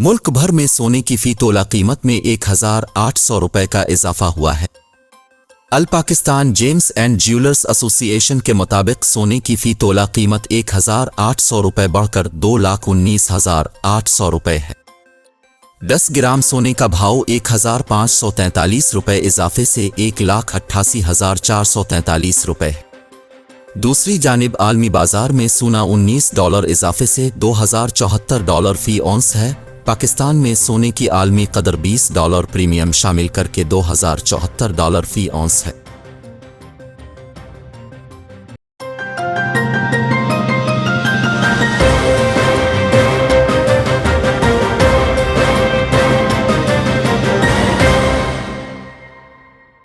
मुल्क भर में सोने की फी तोला कीमत में 1,800 रुपए का इजाफा हुआ है। All Pakistan gems and jewellers association के मुताबिक सोने की फी तोला कीमत 1,800 रुपए बढ़कर 2,19,800 रुपए है। 10 ग्राम सोने का भाव 1,543 रुपए इजाफे से 1,88,443 रुपए है। दूसरी जानिब आलमी बाजार में सोना $19 इजाफे से $2,074 फी औंस है। पाकिस्तान में सोने की आलमी कदर $20 प्रीमियम शामिल करके $2,074 फी औंस है।